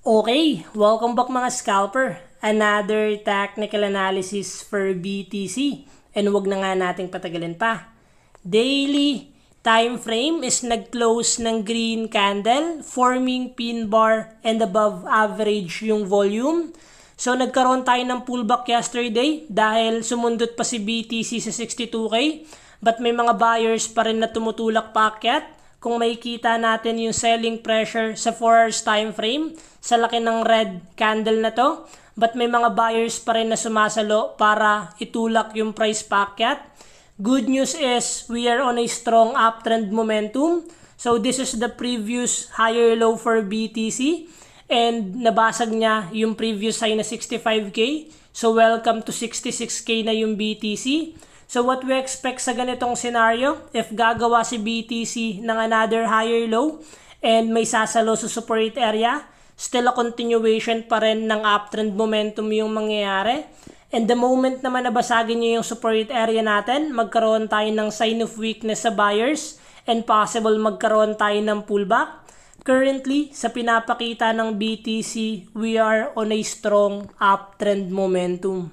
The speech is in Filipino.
Okay, welcome back mga scalper. Another technical analysis for BTC. And wag na nga nating patagalin pa. Daily time frame is nag-close ng green candle, forming pin bar and above average yung volume. So nagkaroon tayo ng pullback yesterday dahil sumundot pa si BTC sa 62K. But may mga buyers pa rin na tumutulak paakyat. Kung makikita natin yung selling pressure sa 4 hours time frame, sa laki ng red candle na to. But may mga buyers pa rin na sumasalo para itulak yung price paakyat. Good news is we are on a strong uptrend momentum. So this is the previous higher low for BTC. And nabasag niya yung previous high na 65K. So welcome to 66K na yung BTC. So what we expect sa ganitong scenario, if gagawa si BTC ng another higher low and may sasalo sa support area, still a continuation pa rin ng uptrend momentum yung mangyayari. And the moment naman nabasagin niya yung support area natin, magkaroon tayo ng sign of weakness sa buyers and possible magkaroon tayo ng pullback. Currently, sa pinapakita ng BTC, we are on a strong uptrend momentum.